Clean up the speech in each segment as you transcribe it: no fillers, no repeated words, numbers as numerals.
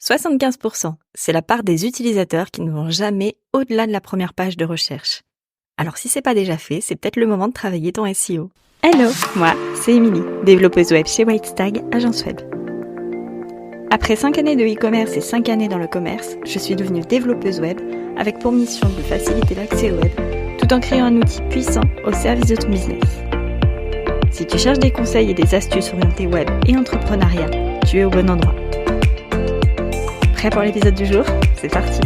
75%, c'est la part des utilisateurs qui ne vont jamais au-delà de la première page de recherche. Alors si c'est pas déjà fait, c'est peut-être le moment de travailler ton SEO. Hello, moi, c'est Émilie, développeuse web chez Whitestag, agence web. Après 5 années de e-commerce et 5 années dans le commerce, je suis devenue développeuse web avec pour mission de faciliter l'accès au web, tout en créant un outil puissant au service de ton business. Si tu cherches des conseils et des astuces orientées web et entrepreneuriat, tu es au bon endroit. Prêt pour l'épisode du jour ? C'est parti.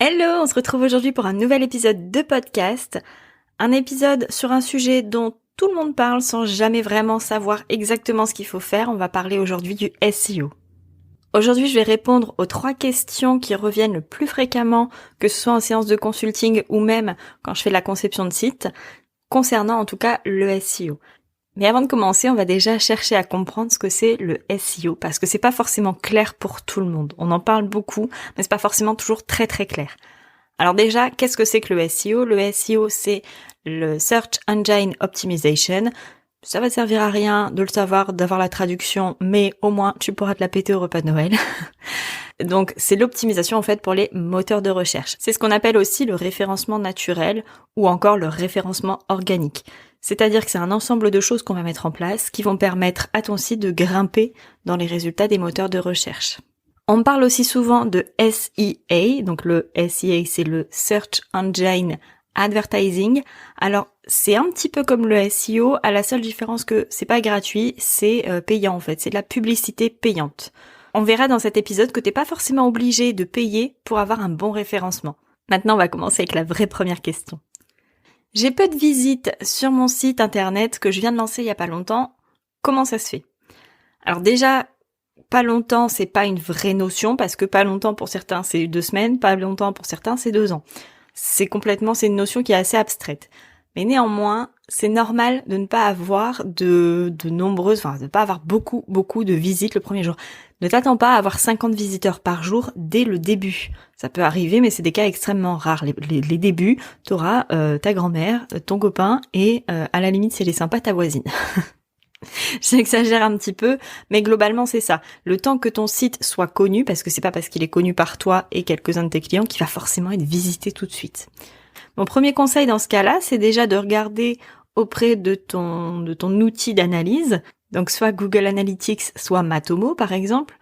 Hello, on se retrouve aujourd'hui pour un nouvel épisode de podcast. Un épisode sur un sujet dont tout le monde parle sans jamais vraiment savoir exactement ce qu'il faut faire. On va parler aujourd'hui du SEO. Aujourd'hui, je vais répondre aux 3 questions qui reviennent le plus fréquemment, que ce soit en séance de consulting ou même quand je fais la conception de site, concernant en tout cas le SEO. Mais avant de commencer, on va déjà chercher à comprendre ce que c'est le SEO, parce que c'est pas forcément clair pour tout le monde. On en parle beaucoup, mais c'est pas forcément toujours très très clair. Alors déjà, qu'est-ce que c'est que le SEO ? Le SEO, c'est le Search Engine Optimization. Ça va servir à rien de le savoir, d'avoir la traduction, mais au moins tu pourras te la péter au repas de Noël. Donc c'est l'optimisation en fait pour les moteurs de recherche. C'est ce qu'on appelle aussi le référencement naturel ou encore le référencement organique. C'est-à-dire que c'est un ensemble de choses qu'on va mettre en place qui vont permettre à ton site de grimper dans les résultats des moteurs de recherche. On parle aussi souvent de SEA, donc le SEA c'est le Search Engine Advertising. Alors c'est un petit peu comme le SEO, à la seule différence que c'est pas gratuit, c'est payant en fait, c'est de la publicité payante. On verra dans cet épisode que t'es pas forcément obligé de payer pour avoir un bon référencement. Maintenant on va commencer avec la vraie première question. J'ai peu de visites sur mon site internet que je viens de lancer il y a pas longtemps. Comment ça se fait ? Alors déjà, pas longtemps, c'est pas une vraie notion parce que pas longtemps pour certains c'est 2 semaines, pas longtemps pour certains c'est 2 ans. C'est une notion qui est assez abstraite. Mais néanmoins, c'est normal de ne pas avoir de ne pas avoir beaucoup de visites le premier jour. Ne t'attends pas à avoir 50 visiteurs par jour dès le début. Ça peut arriver, mais c'est des cas extrêmement rares. Les débuts, t'auras ta grand-mère, ton copain et à la limite, si elle est sympa, ta voisine. J'exagère un petit peu, mais globalement c'est ça. Le temps que ton site soit connu, parce que c'est pas parce qu'il est connu par toi et quelques-uns de tes clients qu'il va forcément être visité tout de suite. Mon premier conseil dans ce cas-là, c'est déjà de regarder auprès de ton outil d'analyse, donc soit Google Analytics, soit Matomo par exemple.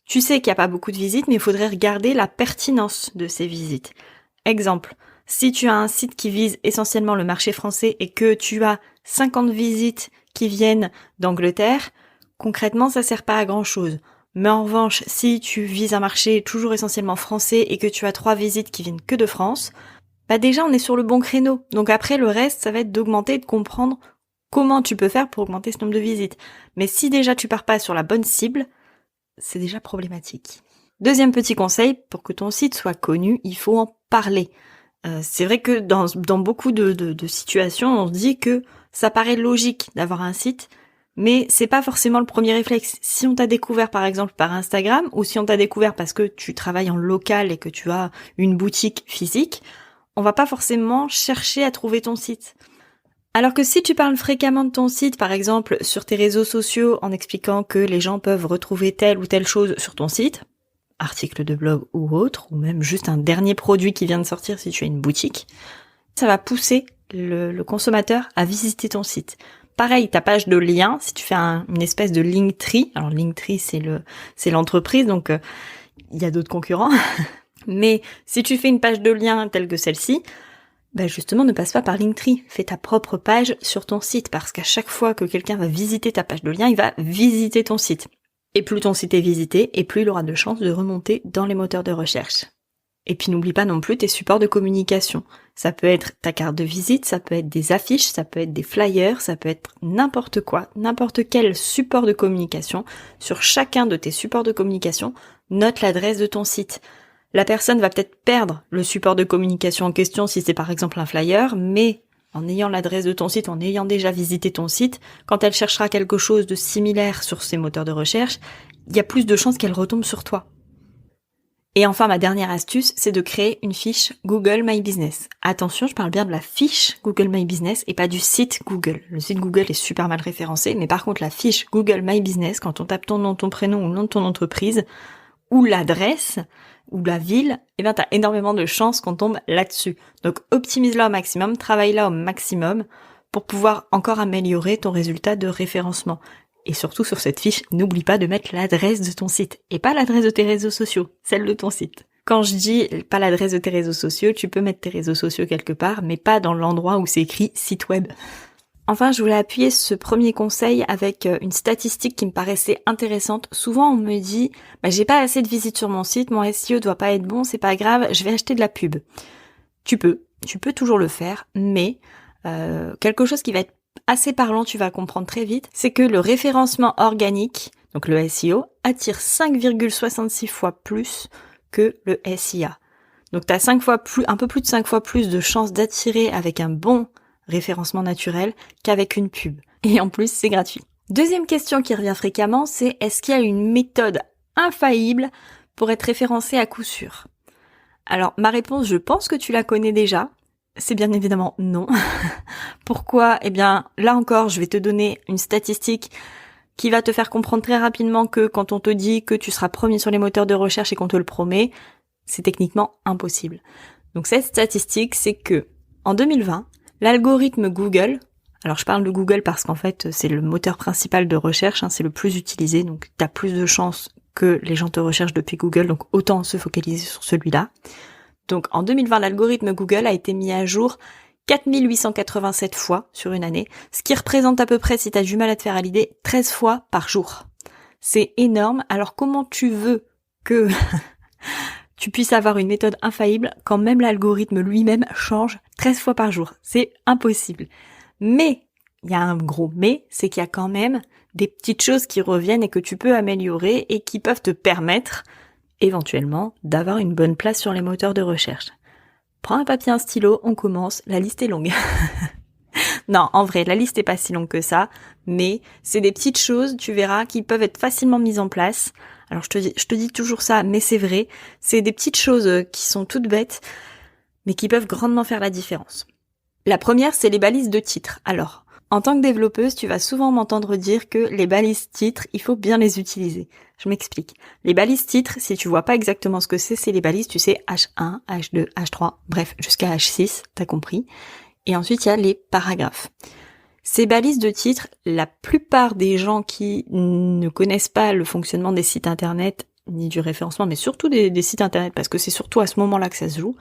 Tu sais qu'il n'y a pas beaucoup de visites, mais il faudrait regarder la pertinence de ces visites. Exemple, si tu as un site qui vise essentiellement le marché français et que tu as 50 visites qui viennent d'Angleterre, concrètement ça sert pas à grand chose. Mais en revanche, si tu vises un marché toujours essentiellement français et que tu as 3 visites qui viennent que de France, bah déjà on est sur le bon créneau. Donc après le reste, ça va être d'augmenter et de comprendre comment tu peux faire pour augmenter ce nombre de visites. Mais si déjà tu pars pas sur la bonne cible, c'est déjà problématique. Deuxième petit conseil, pour que ton site soit connu, il faut en parler. C'est vrai que dans beaucoup de situations, on se dit que ça paraît logique d'avoir un site, mais c'est pas forcément le premier réflexe. Si on t'a découvert par exemple par Instagram, ou si on t'a découvert parce que tu travailles en local et que tu as une boutique physique, on va pas forcément chercher à trouver ton site. Alors que si tu parles fréquemment de ton site, par exemple sur tes réseaux sociaux, en expliquant que les gens peuvent retrouver telle ou telle chose sur ton site, article de blog ou autre, ou même juste un dernier produit qui vient de sortir si tu as une boutique, ça va pousser le consommateur à visiter ton site. Pareil, ta page de lien, si tu fais une espèce de Linktree, alors Linktree c'est l'entreprise, donc il y a d'autres concurrents, mais si tu fais une page de lien telle que celle-ci, ben justement ne passe pas par Linktree, fais ta propre page sur ton site, parce qu'à chaque fois que quelqu'un va visiter ta page de lien, il va visiter ton site. Et plus ton site est visité, et plus il aura de chances de remonter dans les moteurs de recherche. Et puis n'oublie pas non plus tes supports de communication. Ça peut être ta carte de visite, ça peut être des affiches, ça peut être des flyers, ça peut être n'importe quoi, n'importe quel support de communication. Sur chacun de tes supports de communication, note l'adresse de ton site. La personne va peut-être perdre le support de communication en question si c'est par exemple un flyer, mais en ayant l'adresse de ton site, en ayant déjà visité ton site, quand elle cherchera quelque chose de similaire sur ces moteurs de recherche, il y a plus de chances qu'elle retombe sur toi. Et enfin, ma dernière astuce, c'est de créer une fiche Google My Business. Attention, je parle bien de la fiche Google My Business et pas du site Google. Le site Google est super mal référencé, mais par contre, la fiche Google My Business, quand on tape ton nom, ton prénom ou le nom de ton entreprise, ou l'adresse, ou la ville, t'as énormément de chances qu'on tombe là-dessus. Donc, optimise-la au maximum, travaille-la au maximum pour pouvoir encore améliorer ton résultat de référencement. Et surtout sur cette fiche, n'oublie pas de mettre l'adresse de ton site et pas l'adresse de tes réseaux sociaux, celle de ton site. Quand je dis pas l'adresse de tes réseaux sociaux, tu peux mettre tes réseaux sociaux quelque part, mais pas dans l'endroit où c'est écrit site web. Enfin, je voulais appuyer ce premier conseil avec une statistique qui me paraissait intéressante. Souvent, on me dit j'ai pas assez de visites sur mon site, mon SEO doit pas être bon, c'est pas grave, je vais acheter de la pub. Tu peux toujours le faire, mais quelque chose qui va être assez parlant, tu vas comprendre très vite, c'est que le référencement organique, donc le SEO, attire 5,66 fois plus que le SIA. Donc tu as un peu plus de 5 fois plus de chances d'attirer avec un bon référencement naturel qu'avec une pub. Et en plus, c'est gratuit. Deuxième question qui revient fréquemment, c'est est-ce qu'il y a une méthode infaillible pour être référencé à coup sûr ? Alors, ma réponse, je pense que tu la connais déjà. C'est bien évidemment non. Pourquoi ? Eh bien, là encore, je vais te donner une statistique qui va te faire comprendre très rapidement que quand on te dit que tu seras premier sur les moteurs de recherche et qu'on te le promet, c'est techniquement impossible. Donc cette statistique, c'est que en 2020, l'algorithme Google, alors je parle de Google parce qu'en fait c'est le moteur principal de recherche, c'est le plus utilisé, donc tu as plus de chances que les gens te recherchent depuis Google, donc autant se focaliser sur celui-là. Donc en 2020, l'algorithme Google a été mis à jour 4887 fois sur une année, ce qui représente à peu près, si tu as du mal à te faire à l'idée, 13 fois par jour. C'est énorme. Alors comment tu veux que tu puisses avoir une méthode infaillible quand même l'algorithme lui-même change 13 fois par jour? C'est impossible. Mais, il y a un gros mais, c'est qu'il y a quand même des petites choses qui reviennent et que tu peux améliorer et qui peuvent te permettre éventuellement d'avoir une bonne place sur les moteurs de recherche. Prends un papier, un stylo, on commence, la liste est longue. Non, en vrai, la liste est pas si longue que ça, mais c'est des petites choses, tu verras, qui peuvent être facilement mises en place. Alors je te dis toujours ça, mais c'est vrai, c'est des petites choses qui sont toutes bêtes, mais qui peuvent grandement faire la différence. La première, c'est les balises de titres. Alors, en tant que développeuse, tu vas souvent m'entendre dire que les balises titres, il faut bien les utiliser. Je m'explique. Les balises titres, si tu vois pas exactement ce que c'est les balises, tu sais, H1, H2, H3, bref, jusqu'à H6, t'as compris. Et ensuite, il y a les paragraphes. Ces balises de titres, la plupart des gens qui ne connaissent pas le fonctionnement des sites internet, ni du référencement, mais surtout des sites internet, parce que c'est surtout à ce moment-là que ça se joue,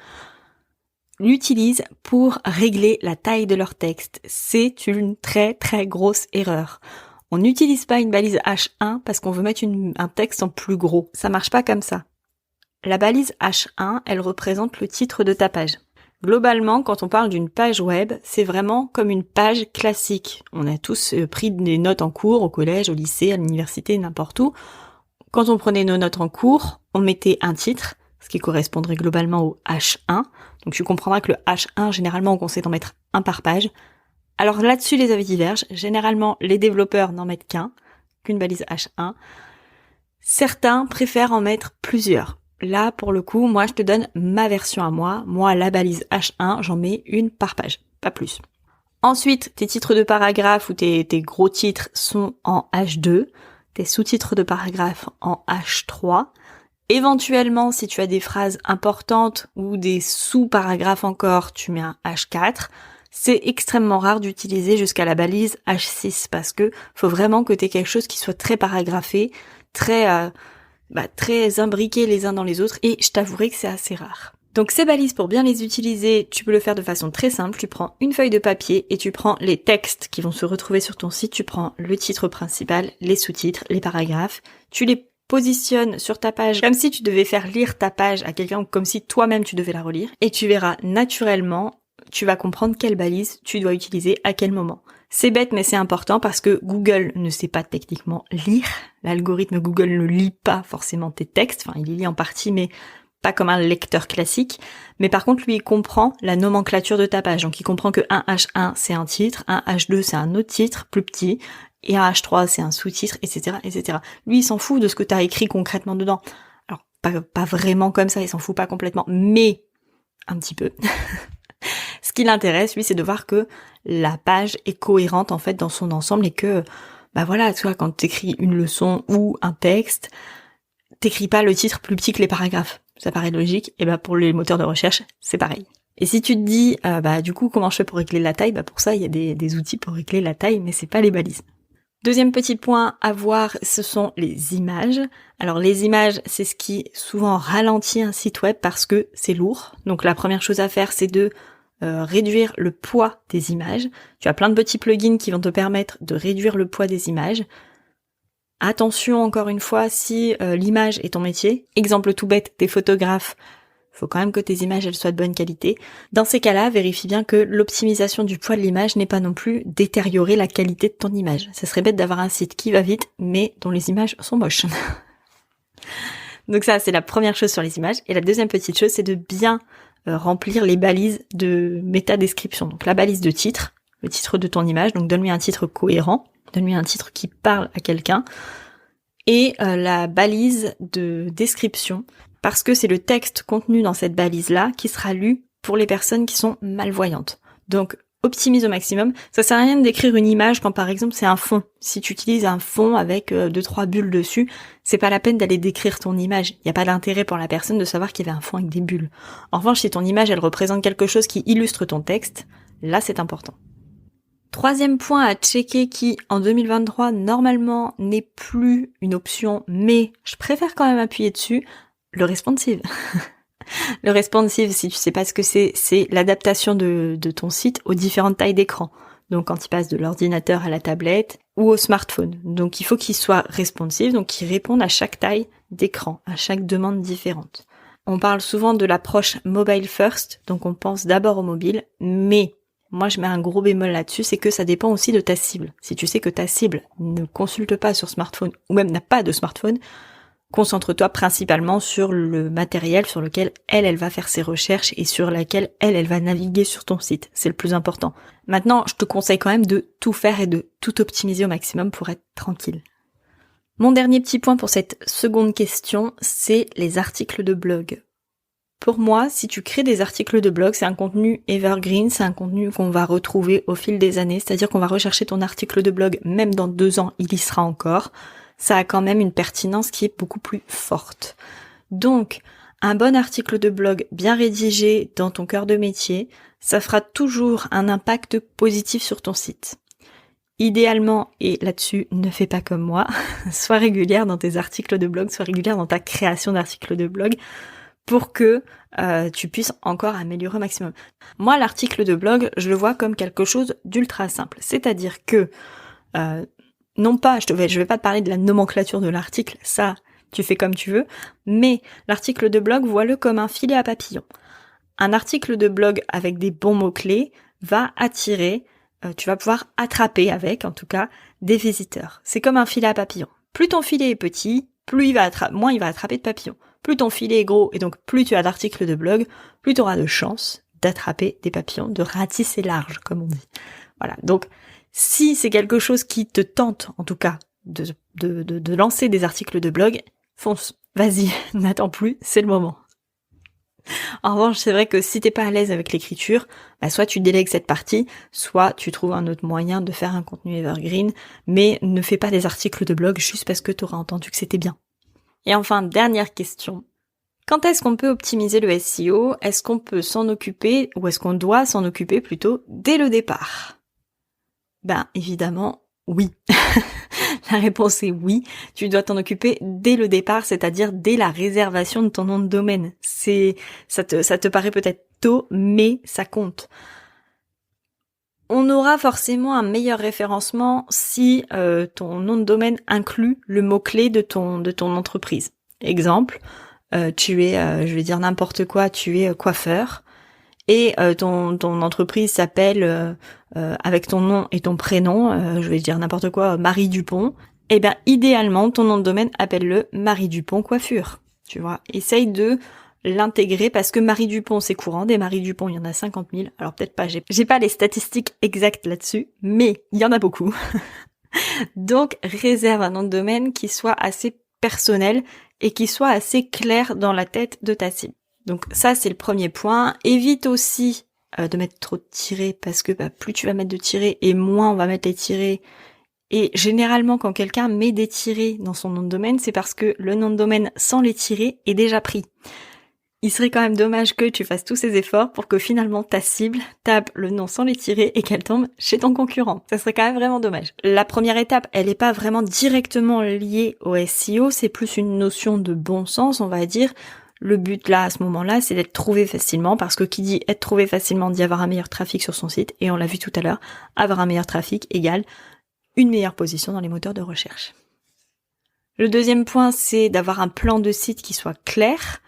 l'utilisent pour régler la taille de leur texte. C'est une très très grosse erreur. On n'utilise pas une balise H1 parce qu'on veut mettre un texte en plus gros. Ça marche pas comme ça. La balise H1, elle représente le titre de ta page. Globalement, quand on parle d'une page web, c'est vraiment comme une page classique. On a tous pris des notes en cours, au collège, au lycée, à l'université, n'importe où. Quand on prenait nos notes en cours, on mettait un titre, ce qui correspondrait globalement au H1. Donc tu comprendras que le H1, généralement, on conseille d'en mettre un par page. Alors là-dessus, les avis divergent. Généralement, les développeurs n'en mettent qu'une balise H1. Certains préfèrent en mettre plusieurs. Là, pour le coup, moi, je te donne ma version à moi. Moi, la balise H1, j'en mets une par page, pas plus. Ensuite, tes titres de paragraphe ou tes gros titres sont en H2, tes sous-titres de paragraphe en H3. Éventuellement, si tu as des phrases importantes ou des sous-paragraphes encore, tu mets un H4. C'est extrêmement rare d'utiliser jusqu'à la balise H6 parce que faut vraiment que tu aies quelque chose qui soit très paragraphé, très imbriqué les uns dans les autres, et je t'avouerai que c'est assez rare. Donc ces balises, pour bien les utiliser, tu peux le faire de façon très simple. Tu prends une feuille de papier et tu prends les textes qui vont se retrouver sur ton site. Tu prends le titre principal, les sous-titres, les paragraphes. Tu les positionnes sur ta page comme si tu devais faire lire ta page à quelqu'un ou comme si toi-même tu devais la relire. Et tu verras naturellement, tu vas comprendre quelle balise tu dois utiliser à quel moment. C'est bête mais c'est important parce que Google ne sait pas techniquement lire. L'algorithme Google ne lit pas forcément tes textes. Enfin, il les lit en partie mais pas comme un lecteur classique. Mais par contre, lui, il comprend la nomenclature de ta page. Donc, il comprend que un H1, c'est un titre, un H2, c'est un autre titre, plus petit, et un H3, c'est un sous-titre, etc., etc. Lui, il s'en fout de ce que tu as écrit concrètement dedans. Alors, pas vraiment comme ça, il s'en fout pas complètement, mais un petit peu. Ce qui l'intéresse, lui, c'est de voir que la page est cohérente en fait dans son ensemble et que, voilà, tu vois, quand t'écris une leçon ou un texte, t'écris pas le titre plus petit que les paragraphes. Ça paraît logique. Et pour les moteurs de recherche, c'est pareil. Et si tu te dis, du coup, comment je fais pour régler la taille, pour ça, il y a des outils pour régler la taille, mais c'est pas les balises. Deuxième petit point à voir, ce sont les images. Alors les images, c'est ce qui souvent ralentit un site web parce que c'est lourd. Donc la première chose à faire, c'est de réduire le poids des images. Tu as plein de petits plugins qui vont te permettre de réduire le poids des images. Attention encore une fois, si l'image est ton métier, exemple tout bête, t'es photographe, faut quand même que tes images elles soient de bonne qualité. Dans ces cas-là, vérifie bien que l'optimisation du poids de l'image n'est pas non plus détériorer la qualité de ton image. Ça serait bête d'avoir un site qui va vite, mais dont les images sont moches. Donc ça, c'est la première chose sur les images. Et la deuxième petite chose, c'est de bien remplir les balises de métadescription. Donc la balise de titre, le titre de ton image, donc donne-lui un titre cohérent, donne-lui un titre qui parle à quelqu'un, et la balise de description, parce que c'est le texte contenu dans cette balise-là qui sera lu pour les personnes qui sont malvoyantes. Donc optimise au maximum. Ça sert à rien d'écrire une image quand par exemple c'est un fond. Si tu utilises un fond avec 2-3 bulles dessus, c'est pas la peine d'aller décrire ton image. Il n'y a pas d'intérêt pour la personne de savoir qu'il y avait un fond avec des bulles. En revanche, si ton image elle représente quelque chose qui illustre ton texte, là c'est important. Troisième point à checker qui, en 2023, normalement n'est plus une option, mais je préfère quand même appuyer dessus, le responsive. Le responsive, si tu sais pas ce que c'est l'adaptation de ton site aux différentes tailles d'écran. Donc quand il passe de l'ordinateur à la tablette ou au smartphone. Donc il faut qu'il soit responsive, donc qu'il réponde à chaque taille d'écran, à chaque demande différente. On parle souvent de l'approche mobile first, donc on pense d'abord au mobile, mais moi je mets un gros bémol là-dessus, c'est que ça dépend aussi de ta cible. Si tu sais que ta cible ne consulte pas sur smartphone, ou même n'a pas de smartphone, concentre-toi principalement sur le matériel sur lequel elle va faire ses recherches et sur laquelle elle va naviguer sur ton site. C'est le plus important. Maintenant, je te conseille quand même de tout faire et de tout optimiser au maximum pour être tranquille. Mon dernier petit point pour cette seconde question, c'est les articles de blog. Pour moi, si tu crées des articles de blog, c'est un contenu evergreen, c'est un contenu qu'on va retrouver au fil des années, c'est-à-dire qu'on va rechercher ton article de blog, même dans 2 ans, il y sera encore. Ça a quand même une pertinence qui est beaucoup plus forte. Donc, un bon article de blog bien rédigé dans ton cœur de métier, ça fera toujours un impact positif sur ton site. Idéalement, et là-dessus, ne fais pas comme moi, sois régulière dans tes articles de blog, sois régulière dans ta création d'articles de blog pour que tu puisses encore améliorer au maximum. Moi, l'article de blog, je le vois comme quelque chose d'ultra simple. C'est-à-dire que non pas, je vais pas te parler de la nomenclature de l'article, ça, tu fais comme tu veux, mais l'article de blog, vois-le comme un filet à papillon. Un article de blog avec des bons mots-clés va attirer, tu vas pouvoir attraper avec, en tout cas, des visiteurs. C'est comme un filet à papillon. Plus ton filet est petit, moins il va attraper de papillons. Plus ton filet est gros, et donc plus tu as d'articles de blog, plus tu auras de chances d'attraper des papillons, de ratisser large, comme on dit. Voilà, donc si c'est quelque chose qui te tente, en tout cas, de lancer des articles de blog, fonce, vas-y, n'attends plus, c'est le moment. En revanche, c'est vrai que si t'es pas à l'aise avec l'écriture, soit tu délègues cette partie, soit tu trouves un autre moyen de faire un contenu evergreen, mais ne fais pas des articles de blog juste parce que t'auras entendu que c'était bien. Et enfin, dernière question. Quand est-ce qu'on peut optimiser le SEO ? Est-ce qu'on peut s'en occuper, ou est-ce qu'on doit s'en occuper plutôt dès le départ ? Évidemment, oui. La réponse est oui. Tu dois t'en occuper dès le départ, c'est-à-dire dès la réservation de ton nom de domaine. Ça te paraît peut-être tôt, mais ça compte. On aura forcément un meilleur référencement si ton nom de domaine inclut le mot-clé de ton entreprise. Exemple, tu es, je vais dire n'importe quoi, tu es coiffeur. Et ton entreprise s'appelle avec ton nom et ton prénom, je vais dire n'importe quoi, Marie Dupont, eh bien idéalement ton nom de domaine appelle-le Marie Dupont coiffure. Tu vois, essaye de l'intégrer parce que Marie Dupont c'est courant, des Marie Dupont il y en a 50 000, alors peut-être pas, j'ai pas les statistiques exactes là-dessus, mais il y en a beaucoup. Donc réserve un nom de domaine qui soit assez personnel et qui soit assez clair dans la tête de ta cible. Donc ça, c'est le premier point. Évite aussi de mettre trop de tirets parce que plus tu vas mettre de tirets et moins on va mettre les tirets. Et généralement, quand quelqu'un met des tirets dans son nom de domaine, c'est parce que le nom de domaine sans les tirets est déjà pris. Il serait quand même dommage que tu fasses tous ces efforts pour que finalement ta cible tape le nom sans les tirets et qu'elle tombe chez ton concurrent. Ça serait quand même vraiment dommage. La première étape, elle n'est pas vraiment directement liée au SEO, c'est plus une notion de bon sens, on va dire. Le but là, à ce moment-là, c'est d'être trouvé facilement, parce que qui dit être trouvé facilement dit avoir un meilleur trafic sur son site, et on l'a vu tout à l'heure, avoir un meilleur trafic égale une meilleure position dans les moteurs de recherche. Le deuxième point, c'est d'avoir un plan de site qui soit clair.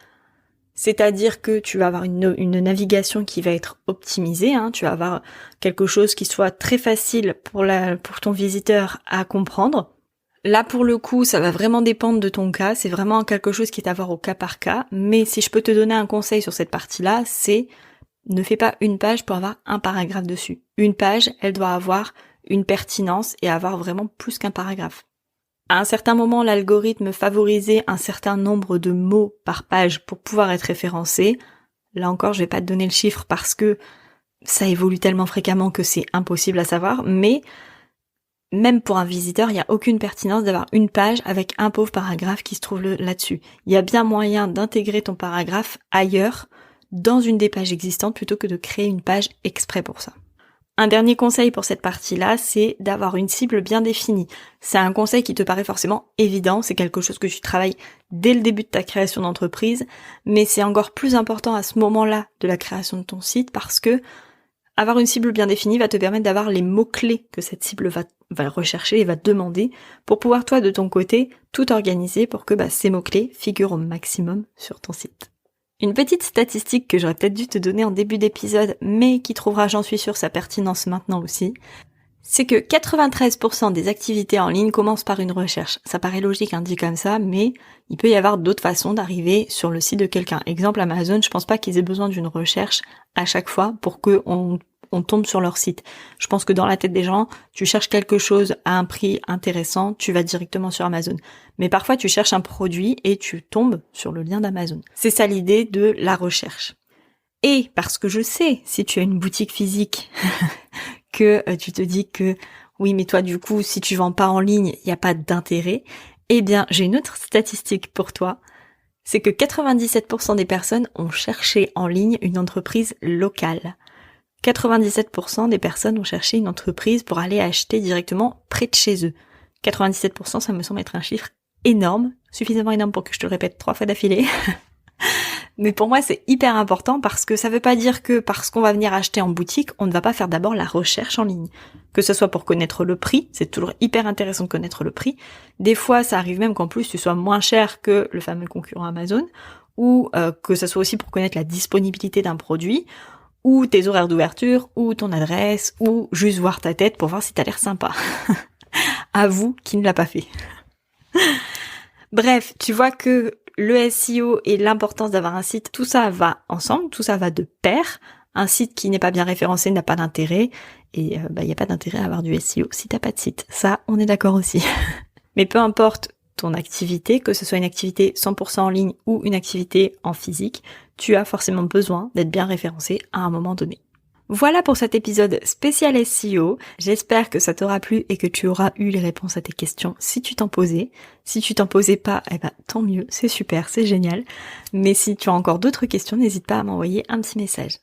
C'est-à-dire que tu vas avoir une navigation qui va être optimisée, tu vas avoir quelque chose qui soit très facile pour ton visiteur à comprendre. Là, pour le coup, ça va vraiment dépendre de ton cas, c'est vraiment quelque chose qui est à voir au cas par cas, mais si je peux te donner un conseil sur cette partie-là, c'est ne fais pas une page pour avoir un paragraphe dessus. Une page, elle doit avoir une pertinence et avoir vraiment plus qu'un paragraphe. À un certain moment, l'algorithme favorisait un certain nombre de mots par page pour pouvoir être référencé. Là encore, je vais pas te donner le chiffre parce que ça évolue tellement fréquemment que c'est impossible à savoir, mais même pour un visiteur, il n'y a aucune pertinence d'avoir une page avec un pauvre paragraphe qui se trouve là-dessus. Il y a bien moyen d'intégrer ton paragraphe ailleurs, dans une des pages existantes, plutôt que de créer une page exprès pour ça. Un dernier conseil pour cette partie-là, c'est d'avoir une cible bien définie. C'est un conseil qui te paraît forcément évident, c'est quelque chose que tu travailles dès le début de ta création d'entreprise, mais c'est encore plus important à ce moment-là de la création de ton site parce que avoir une cible bien définie va te permettre d'avoir les mots-clés que cette cible va rechercher et va demander pour pouvoir toi de ton côté tout organiser pour que ces mots-clés figurent au maximum sur ton site. Une petite statistique que j'aurais peut-être dû te donner en début d'épisode, mais qui trouvera, j'en suis sûre, sa pertinence maintenant aussi, c'est que 93% des activités en ligne commencent par une recherche. Ça paraît logique, dit comme ça, mais il peut y avoir d'autres façons d'arriver sur le site de quelqu'un. Exemple Amazon, je pense pas qu'ils aient besoin d'une recherche à chaque fois pour qu'on tombe sur leur site. Je pense que dans la tête des gens, tu cherches quelque chose à un prix intéressant, tu vas directement sur Amazon. Mais parfois, tu cherches un produit et tu tombes sur le lien d'Amazon. C'est ça l'idée de la recherche. Et parce que je sais, si tu as une boutique physique, que tu te dis que oui, mais toi, du coup, si tu vends pas en ligne, il n'y a pas d'intérêt, eh bien, j'ai une autre statistique pour toi. C'est que 97% des personnes ont cherché en ligne une entreprise locale. 97% des personnes ont cherché une entreprise pour aller acheter directement près de chez eux. 97%, ça me semble être un chiffre énorme, suffisamment énorme pour que je te le répète 3 fois d'affilée. Mais pour moi, c'est hyper important parce que ça veut pas dire que parce qu'on va venir acheter en boutique, on ne va pas faire d'abord la recherche en ligne. Que ce soit pour connaître le prix, c'est toujours hyper intéressant de connaître le prix. Des fois, ça arrive même qu'en plus, tu sois moins cher que le fameux concurrent Amazon, ou que ce soit aussi pour connaître la disponibilité d'un produit, ou tes horaires d'ouverture, ou ton adresse, ou juste voir ta tête pour voir si t'as l'air sympa. Avoue qui ne l'a pas fait. Bref, tu vois que le SEO et l'importance d'avoir un site, tout ça va ensemble, tout ça va de pair. Un site qui n'est pas bien référencé n'a pas d'intérêt, et il n'y a pas d'intérêt à avoir du SEO si t'as pas de site. Ça, on est d'accord aussi. Mais peu importe ton activité, que ce soit une activité 100% en ligne ou une activité en physique, tu as forcément besoin d'être bien référencé à un moment donné. Voilà pour cet épisode spécial SEO. J'espère que ça t'aura plu et que tu auras eu les réponses à tes questions si tu t'en posais. Si tu t'en posais pas, tant mieux, c'est super, c'est génial. Mais si tu as encore d'autres questions, n'hésite pas à m'envoyer un petit message.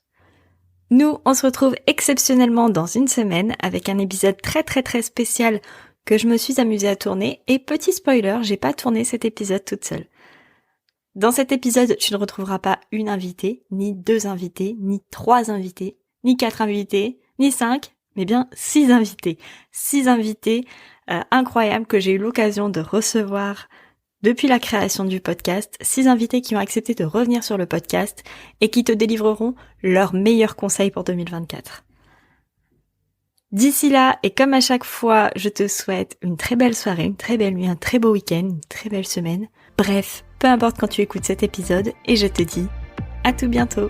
Nous, on se retrouve exceptionnellement dans une semaine avec un épisode très très très spécial que je me suis amusée à tourner. Et petit spoiler, j'ai pas tourné cet épisode toute seule. Dans cet épisode, tu ne retrouveras pas une invitée, ni 2 invités, ni 3 invités, ni 4 invités, ni 5, mais bien 6 invités. 6 invités incroyables que j'ai eu l'occasion de recevoir depuis la création du podcast. 6 invités qui ont accepté de revenir sur le podcast et qui te délivreront leurs meilleurs conseils pour 2024. D'ici là, et comme à chaque fois, je te souhaite une très belle soirée, une très belle nuit, un très beau week-end, une très belle semaine. Bref, peu importe quand tu écoutes cet épisode, et je te dis à tout bientôt.